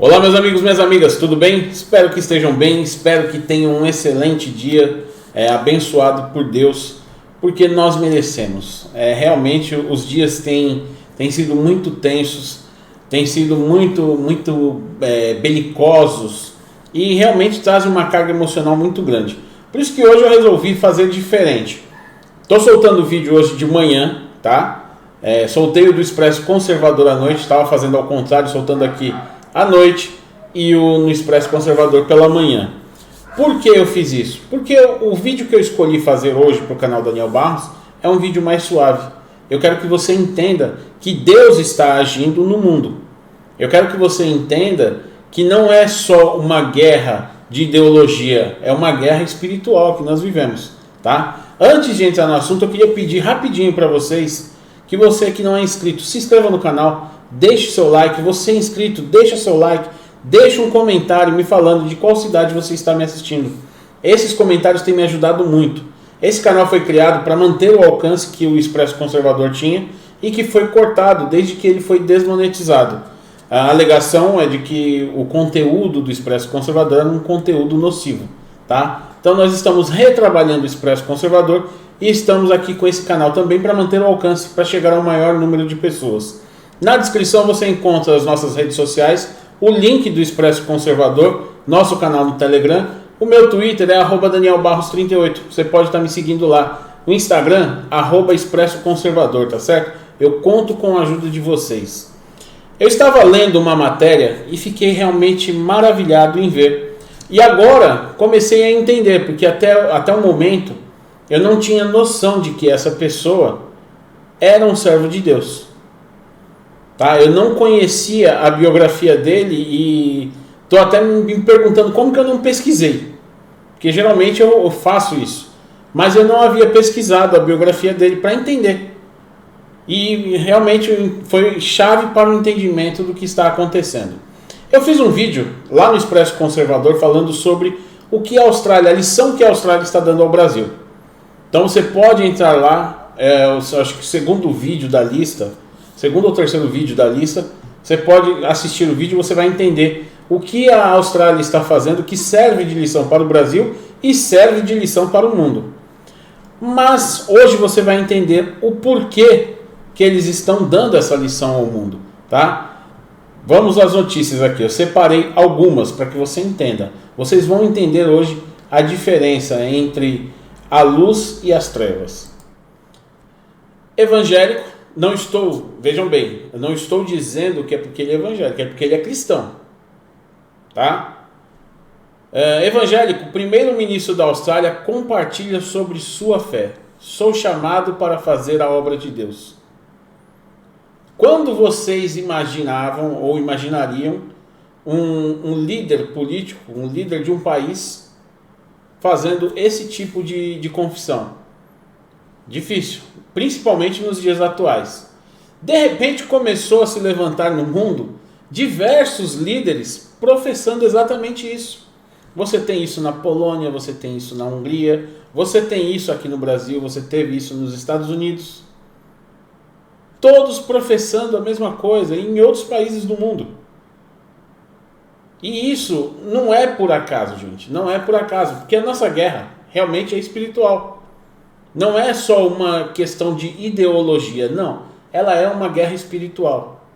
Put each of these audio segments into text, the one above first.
Olá, meus amigos, minhas amigas, tudo bem? Espero que estejam bem, espero que tenham um excelente dia, abençoado por Deus, porque nós merecemos. Realmente os dias têm sido muito tensos, têm sido muito belicosos e realmente trazem uma carga emocional muito grande. Por isso que hoje eu resolvi fazer diferente. Estou soltando o vídeo hoje de manhã, tá? Soltei o do Expresso Conservador à noite, estava fazendo ao contrário, soltando aqui à noite e o no Expresso Conservador pela manhã. Por que eu fiz isso? Porque o vídeo que eu escolhi fazer hoje para o canal Daniel Barros é um vídeo mais suave. Eu quero que você entenda que Deus está agindo no mundo. Eu quero que você entenda que não é só uma guerra de ideologia, é uma guerra espiritual que nós vivemos, tá? Antes de entrar no assunto, eu queria pedir rapidinho para vocês que você que não é inscrito, se inscreva no canal, deixe seu like. Você é inscrito, deixa seu like, deixa um comentário me falando de qual cidade você está me assistindo. Esses comentários têm me ajudado muito. Esse canal foi criado para manter o alcance que o Expresso Conservador tinha e que foi cortado desde que ele foi desmonetizado. A alegação é de que o conteúdo do Expresso Conservador era um conteúdo nocivo, tá? Então nós estamos retrabalhando o Expresso Conservador e estamos aqui com esse canal também para manter o alcance, para chegar ao maior número de pessoas. Na descrição você encontra as nossas redes sociais, o link do Expresso Conservador, nosso canal no Telegram, o meu Twitter é @DanielBarros38, você pode estar me seguindo lá. O Instagram, @Expresso Conservador, tá certo? Eu conto com a ajuda de vocês. Eu estava lendo uma matéria e fiquei realmente maravilhado em ver. E agora comecei a entender, porque até o momento eu não tinha noção de que essa pessoa era um servo de Deus. Tá? Eu não conhecia a biografia dele e estou até me perguntando como que eu não pesquisei. Porque geralmente eu faço isso. Mas eu não havia pesquisado a biografia dele para entender. E realmente foi chave para o entendimento do que está acontecendo. Eu fiz um vídeo lá no Expresso Conservador falando sobre o que a Austrália, a lição que a Austrália está dando ao Brasil. Então você pode entrar lá, eu acho que o segundo vídeo da lista, segundo ou terceiro vídeo da lista, você pode assistir o vídeo e você vai entender o que a Austrália está fazendo, que serve de lição para o Brasil e serve de lição para o mundo. Mas hoje você vai entender o porquê que eles estão dando essa lição ao mundo, tá? Vamos às notícias aqui. Eu separei algumas para que você entenda. Vocês vão entender hoje a diferença entre a luz e as trevas. Evangélico, vejam bem, eu não estou dizendo que é porque ele é evangélico, é porque ele é cristão, tá? Evangélico, primeiro-ministro da Austrália compartilha sobre sua fé. Sou chamado para fazer a obra de Deus. Quando vocês imaginavam ou imaginariam um líder político, um líder de um país fazendo esse tipo de confissão? Difícil, principalmente nos dias atuais. De repente começou a se levantar no mundo diversos líderes professando exatamente isso. Você tem isso na Polônia, você tem isso na Hungria, você tem isso aqui no Brasil, você teve isso nos Estados Unidos. Todos professando a mesma coisa em outros países do mundo. E isso não é por acaso, gente. Não é por acaso. Porque a nossa guerra realmente é espiritual. Não é só uma questão de ideologia, não. Ela é uma guerra espiritual.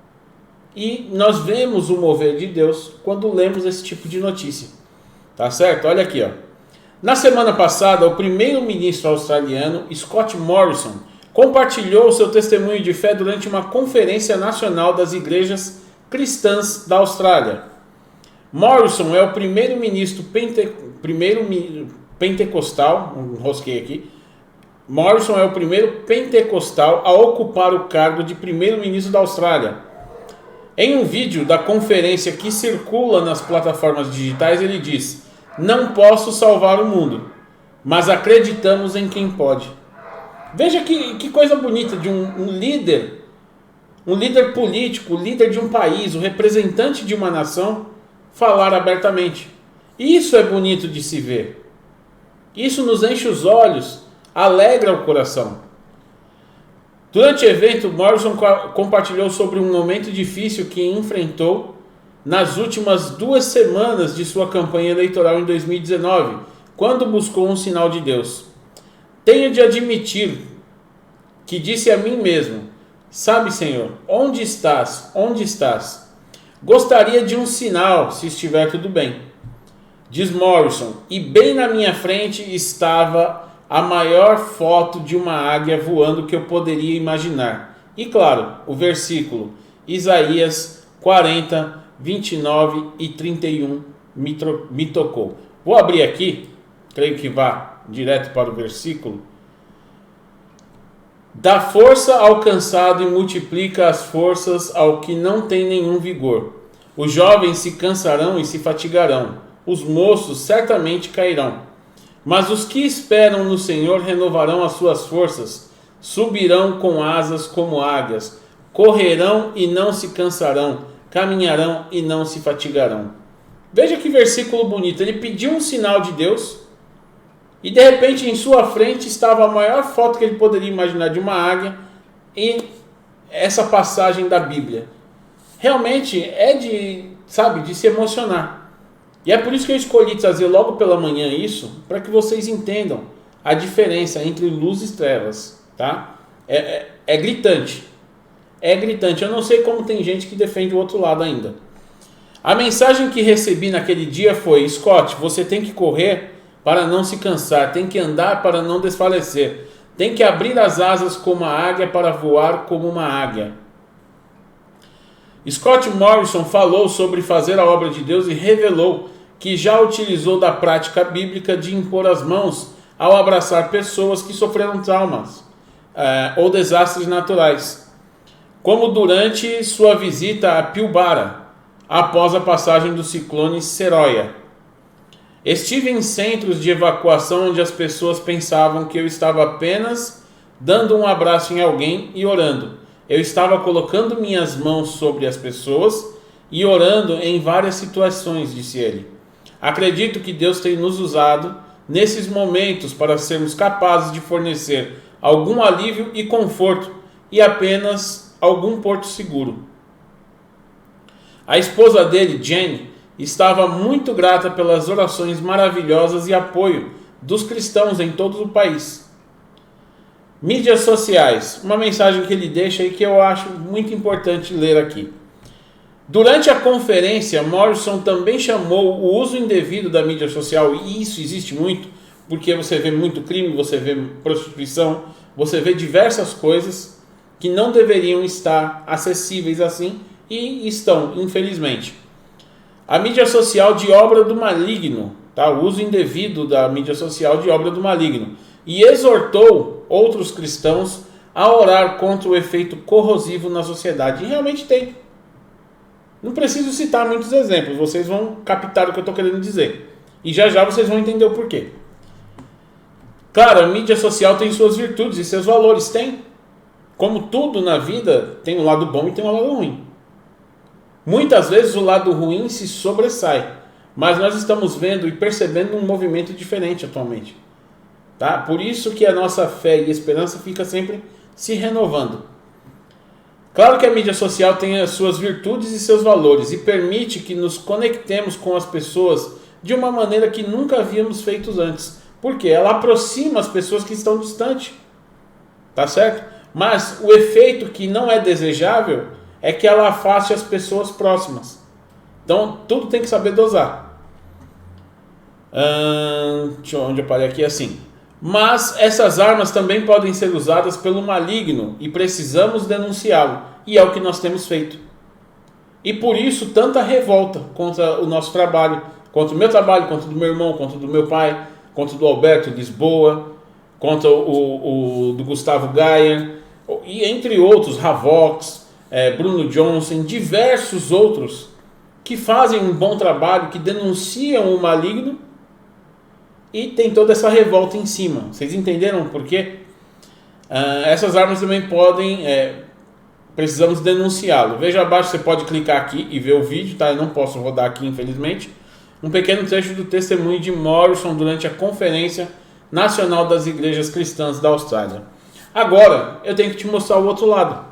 E nós vemos o mover de Deus quando lemos esse tipo de notícia. Tá certo? Olha aqui, ó. Na semana passada, o primeiro-ministro australiano, Scott Morrison, compartilhou seu testemunho de fé durante uma conferência nacional das igrejas cristãs da Austrália. Morrison é o primeiro-ministro pentecostal, enrosquei aqui. Morrison é o primeiro pentecostal a ocupar o cargo de primeiro-ministro da Austrália. Em um vídeo da conferência que circula nas plataformas digitais, ele diz: "Não posso salvar o mundo, mas acreditamos em quem pode." Veja que coisa bonita de um líder político, o líder de um país, o representante de uma nação, falar abertamente. Isso é bonito de se ver. Isso nos enche os olhos, alegra o coração. Durante o evento, Morrison compartilhou sobre um momento difícil que enfrentou nas últimas 2 semanas de sua campanha eleitoral em 2019, quando buscou um sinal de Deus. Tenho de admitir que disse a mim mesmo: sabe, Senhor, onde estás? Onde estás? Gostaria de um sinal, se estiver tudo bem. Diz Morrison, e bem na minha frente estava a maior foto de uma águia voando que eu poderia imaginar. E claro, o versículo, Isaías 40, 29 e 31 me tocou. Vou abrir aqui, creio que vá direto para o versículo. Dá força ao cansado e multiplica as forças ao que não tem nenhum vigor. Os jovens se cansarão e se fatigarão. Os moços certamente cairão. Mas os que esperam no Senhor renovarão as suas forças. Subirão com asas como águias. Correrão e não se cansarão. Caminharão e não se fatigarão. Veja que versículo bonito. Ele pediu um sinal de Deus. E de repente em sua frente estava a maior foto que ele poderia imaginar de uma águia e essa passagem da Bíblia. Realmente é de se emocionar. E é por isso que eu escolhi trazer logo pela manhã isso, para que vocês entendam a diferença entre luz e trevas. Tá? É gritante. É gritante. Eu não sei como tem gente que defende o outro lado ainda. A mensagem que recebi naquele dia foi: Scott, você tem que correr para não se cansar, tem que andar para não desfalecer, tem que abrir as asas como a águia para voar como uma águia. Scott Morrison falou sobre fazer a obra de Deus e revelou que já utilizou da prática bíblica de impor as mãos ao abraçar pessoas que sofreram traumas ou desastres naturais, como durante sua visita a Pilbara, após a passagem do ciclone Seroia. Estive em centros de evacuação onde as pessoas pensavam que eu estava apenas dando um abraço em alguém e orando. Eu estava colocando minhas mãos sobre as pessoas e orando em várias situações, disse ele. Acredito que Deus tem nos usado nesses momentos para sermos capazes de fornecer algum alívio e conforto e apenas algum porto seguro. A esposa dele, Jenny, estava muito grata pelas orações maravilhosas e apoio dos cristãos em todo o país. Mídias sociais, uma mensagem que ele deixa e que eu acho muito importante ler aqui. Durante a conferência, Morrison também chamou o uso indevido da mídia social, e isso existe muito, porque você vê muito crime, você vê prostituição, você vê diversas coisas que não deveriam estar acessíveis assim e estão, infelizmente. A mídia social de obra do maligno, tá? O uso indevido da mídia social de obra do maligno. E exortou outros cristãos a orar contra o efeito corrosivo na sociedade. E realmente tem. Não preciso citar muitos exemplos, vocês vão captar o que eu estou querendo dizer. E já já vocês vão entender o porquê. Claro, a mídia social tem suas virtudes e seus valores, tem. Como tudo na vida, tem um lado bom e tem um lado ruim. Muitas vezes o lado ruim se sobressai, mas nós estamos vendo e percebendo um movimento diferente atualmente. Tá? Por isso que a nossa fé e esperança fica sempre se renovando. Claro que a mídia social tem as suas virtudes e seus valores e permite que nos conectemos com as pessoas de uma maneira que nunca havíamos feito antes. Porque ela aproxima as pessoas que estão distantes. Tá certo? Mas o efeito que não é desejável é que ela afaste as pessoas próximas. Então, tudo tem que saber dosar. Deixa eu onde eu parei aqui, assim. Mas essas armas também podem ser usadas pelo maligno e precisamos denunciá-lo. E é o que nós temos feito. E por isso, tanta revolta contra o nosso trabalho, contra o meu trabalho, contra o do meu irmão, contra o do meu pai, contra o do Alberto Lisboa, contra o do Gustavo Gaia, e entre outros, Ravox, Bruno Johnson, diversos outros que fazem um bom trabalho, que denunciam o maligno e tem toda essa revolta em cima. Vocês entenderam por quê? Essas armas também podem, precisamos denunciá-lo. Veja abaixo, você pode clicar aqui e ver o vídeo, tá? Eu não posso rodar aqui, infelizmente. Um pequeno trecho do testemunho de Morrison durante a Conferência Nacional das Igrejas Cristãs da Austrália. Agora, eu tenho que te mostrar o outro lado.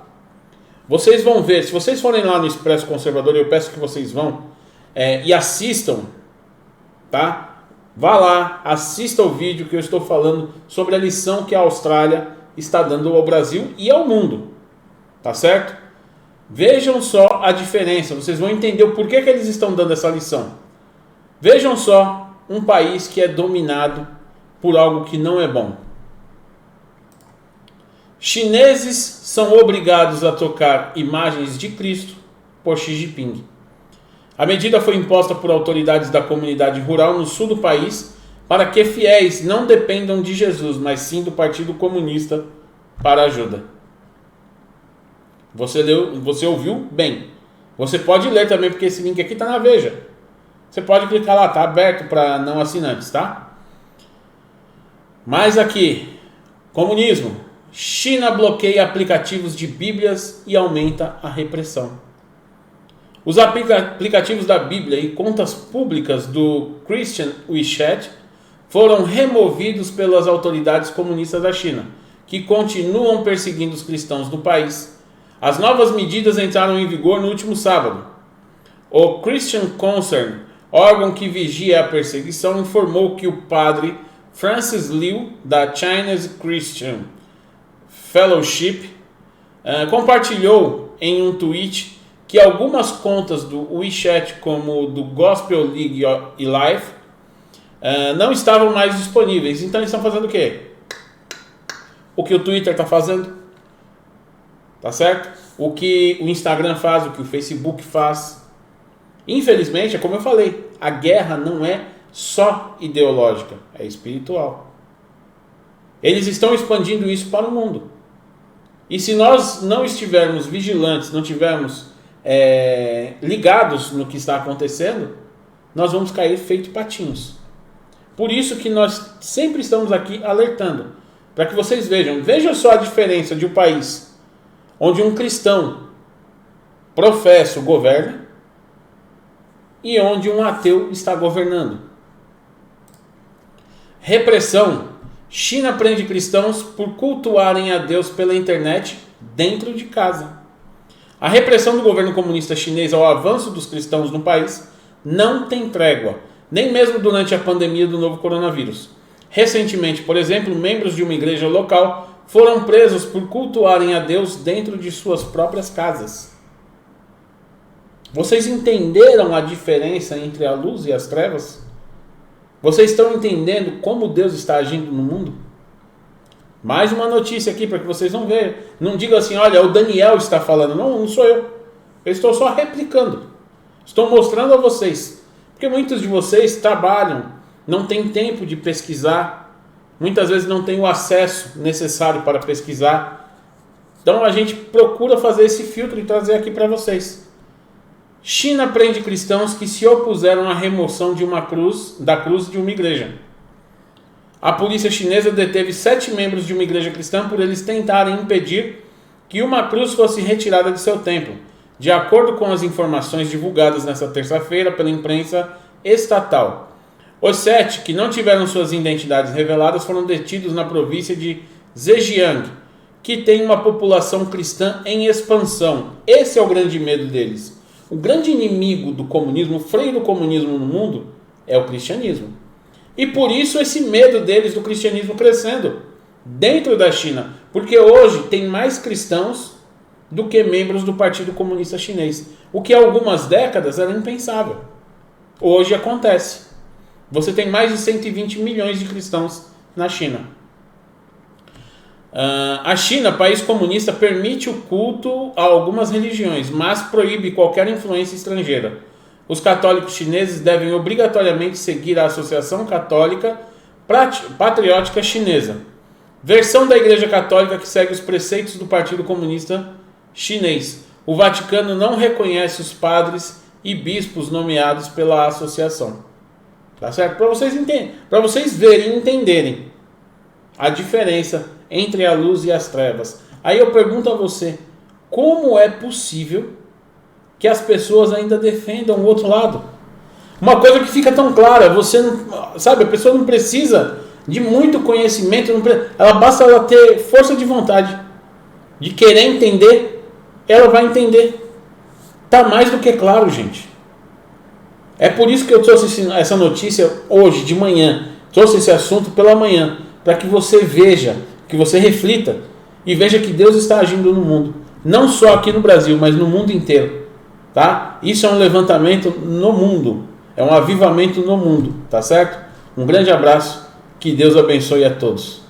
Vocês vão ver, se vocês forem lá no Expresso Conservador, eu peço que vocês vão e assistam, tá? Vá lá, assista o vídeo que eu estou falando sobre a lição que a Austrália está dando ao Brasil e ao mundo, tá certo? Vejam só a diferença, vocês vão entender o porquê que eles estão dando essa lição. Vejam só um país que é dominado por algo que não é bom. Chineses são obrigados a trocar imagens de Cristo por Xi Jinping. A medida foi imposta por autoridades da comunidade rural no sul do país para que fiéis não dependam de Jesus, mas sim do Partido Comunista para ajuda. Você ouviu bem. Você pode ler também, porque esse link aqui está na Veja. Você pode clicar lá, está aberto para não assinantes, tá? Mas aqui, comunismo. China bloqueia aplicativos de Bíblias e aumenta a repressão. Os aplicativos da Bíblia e contas públicas do Christian WeChat foram removidos pelas autoridades comunistas da China, que continuam perseguindo os cristãos do país. As novas medidas entraram em vigor no último sábado. O Christian Concern, órgão que vigia a perseguição, informou que o padre Francis Liu, da Chinese Christian Fellowship, compartilhou em um tweet que algumas contas do WeChat, como do Gospel League e Life, não estavam mais disponíveis. Então eles estão fazendo o quê? O que o Twitter está fazendo, tá certo? O que o Instagram faz, o que o Facebook faz. Infelizmente, é como eu falei, a guerra não é só ideológica, é espiritual. Eles estão expandindo isso para o mundo. E se nós não estivermos vigilantes, não estivermos ligados no que está acontecendo, nós vamos cair feito patinhos. Por isso que nós sempre estamos aqui alertando, para que vocês vejam só a diferença de um país onde um cristão professa o governo e onde um ateu está governando. Repressão. China prende cristãos por cultuarem a Deus pela internet dentro de casa. A repressão do governo comunista chinês ao avanço dos cristãos no país não tem trégua, nem mesmo durante a pandemia do novo coronavírus. Recentemente, por exemplo, membros de uma igreja local foram presos por cultuarem a Deus dentro de suas próprias casas. Vocês entenderam a diferença entre a luz e as trevas? Vocês estão entendendo como Deus está agindo no mundo? Mais uma notícia aqui para que vocês não vejam. Não digam assim, olha, o Daniel está falando. Não, não sou eu. Eu estou só replicando. Estou mostrando a vocês. Porque muitos de vocês trabalham, não têm tempo de pesquisar. Muitas vezes não têm o acesso necessário para pesquisar. Então a gente procura fazer esse filtro e trazer aqui para vocês. China prende cristãos que se opuseram à remoção de da cruz de uma igreja. A polícia chinesa deteve 7 membros de uma igreja cristã por eles tentarem impedir que uma cruz fosse retirada de seu templo, de acordo com as informações divulgadas nesta terça-feira pela imprensa estatal. Os 7, que não tiveram suas identidades reveladas, foram detidos na província de Zhejiang, que tem uma população cristã em expansão. Esse é o grande medo deles. O grande inimigo do comunismo, o freio do comunismo no mundo, é o cristianismo. E por isso esse medo deles do cristianismo crescendo dentro da China. Porque hoje tem mais cristãos do que membros do Partido Comunista Chinês. O que há algumas décadas era impensável. Hoje acontece. Você tem mais de 120 milhões de cristãos na China. A China, país comunista, permite o culto a algumas religiões, mas proíbe qualquer influência estrangeira. Os católicos chineses devem obrigatoriamente seguir a Associação Católica Patriótica Chinesa, versão da Igreja Católica que segue os preceitos do Partido Comunista Chinês. O Vaticano não reconhece os padres e bispos nomeados pela associação. Tá certo? Para vocês entenderem, para vocês verem e entenderem a diferença entre a luz e as trevas. Aí eu pergunto a você, como é possível que as pessoas ainda defendam o outro lado? Uma coisa que fica tão clara, você não, sabe, a pessoa não precisa de muito conhecimento, ela basta ela ter força de vontade, de querer entender ela vai entender. Está mais do que claro, gente. É por isso que eu trouxe essa notícia hoje de manhã, trouxe esse assunto pela manhã, para que você veja, que você reflita e veja que Deus está agindo no mundo, não só aqui no Brasil, mas no mundo inteiro, tá? Isso é um levantamento no mundo, é um avivamento no mundo, tá certo? Um grande abraço, que Deus abençoe a todos.